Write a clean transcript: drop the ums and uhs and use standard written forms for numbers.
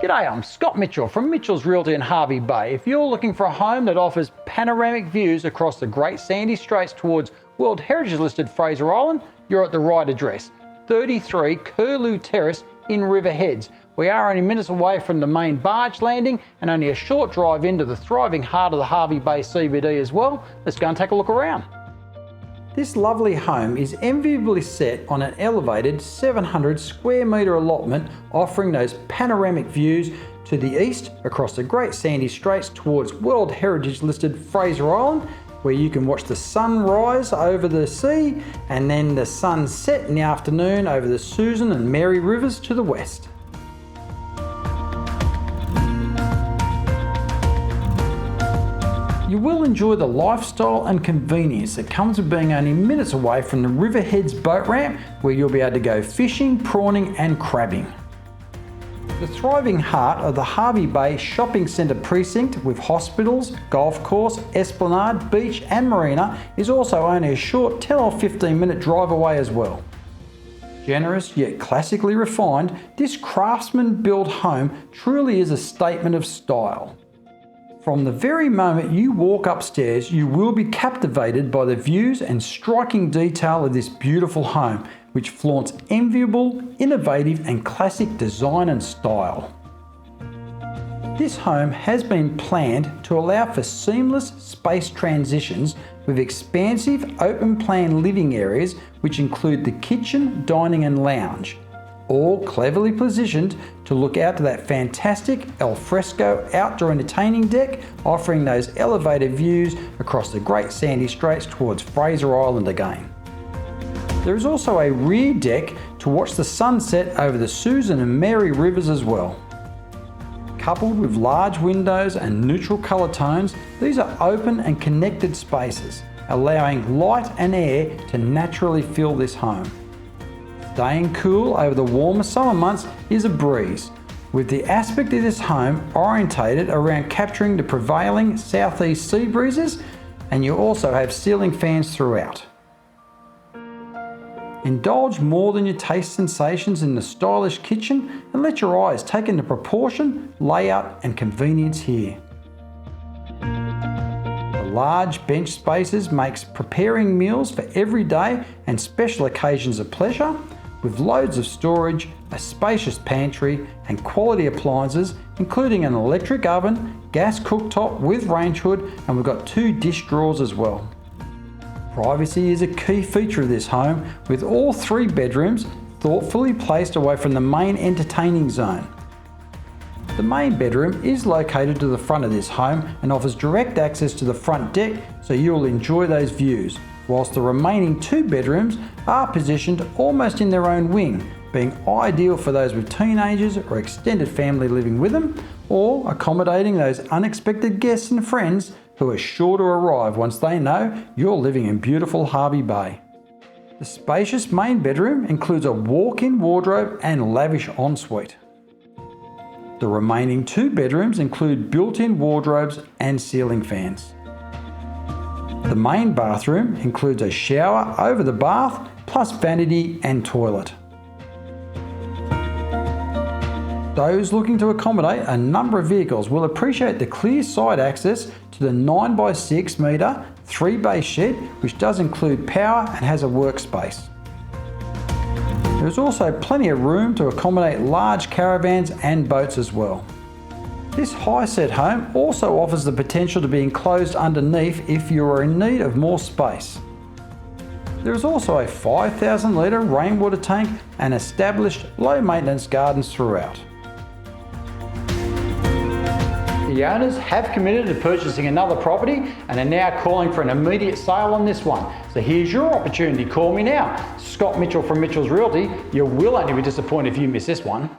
G'day, I'm Scott Mitchell from Mitchell's Realty in Hervey Bay. If you're looking for a home that offers panoramic views across the Great Sandy Straits towards World Heritage listed Fraser Island, you're at the right address. 33 Curlew Terrace in River Heads. We are only minutes away from the main barge landing and only a short drive into the thriving heart of the Hervey Bay CBD as well. Let's go and take a look around. This lovely home is enviably set on an elevated 700 square metre allotment offering those panoramic views to the east across the Great Sandy Straits towards World Heritage listed Fraser Island, where you can watch the sun rise over the sea and then the sun set in the afternoon over the Susan and Mary rivers to the west. You will enjoy the lifestyle and convenience that comes with being only minutes away from the River Heads boat ramp, where you'll be able to go fishing, prawning and crabbing. The thriving heart of the Hervey Bay shopping centre precinct with hospitals, golf course, esplanade, beach and marina is also only a short 10 or 15 minute drive away as well. Generous yet classically refined, this Craftsman built home truly is a statement of style. From the very moment you walk upstairs, you will be captivated by the views and striking detail of this beautiful home, which flaunts enviable, innovative and classic design and style. This home has been planned to allow for seamless space transitions with expansive open plan living areas which include the kitchen, dining and lounge, all cleverly positioned to look out to that fantastic alfresco outdoor entertaining deck offering those elevated views across the Great Sandy Straits towards Fraser Island again. There is also a rear deck to watch the sunset over the Susan and Mary rivers as well. Coupled with large windows and neutral colour tones, these are open and connected spaces, allowing light and air to naturally fill this home. Staying cool over the warmer summer months is a breeze, with the aspect of this home orientated around capturing the prevailing southeast sea breezes, and you also have ceiling fans throughout. Indulge more than your taste sensations in the stylish kitchen and let your eyes take into proportion, layout and convenience here. The large bench spaces makes preparing meals for every day and special occasions a pleasure, with loads of storage, a spacious pantry and quality appliances including an electric oven, gas cooktop with range hood, and we've got 2 dish drawers as well. Privacy is a key feature of this home, with all 3 bedrooms thoughtfully placed away from the main entertaining zone. The main bedroom is located to the front of this home and offers direct access to the front deck, so you'll enjoy those views, whilst the remaining 2 bedrooms are positioned almost in their own wing, being ideal for those with teenagers or extended family living with them, or accommodating those unexpected guests and friends who are sure to arrive once they know you're living in beautiful Hervey Bay. The spacious main bedroom includes a walk-in wardrobe and lavish ensuite. The remaining 2 bedrooms include built-in wardrobes and ceiling fans. The main bathroom includes a shower over the bath, plus vanity and toilet. Those looking to accommodate a number of vehicles will appreciate the clear side access to the 9x6 metre 3-bay shed, which does include power and has a workspace. There is also plenty of room to accommodate large caravans and boats as well. This high-set home also offers the potential to be enclosed underneath if you are in need of more space. There is also a 5,000 litre rainwater tank and established low-maintenance gardens throughout. The owners have committed to purchasing another property and are now calling for an immediate sale on this one. So here's your opportunity. Call me now. Scott Mitchell from Mitchell's Realty. You will only be disappointed if you miss this one.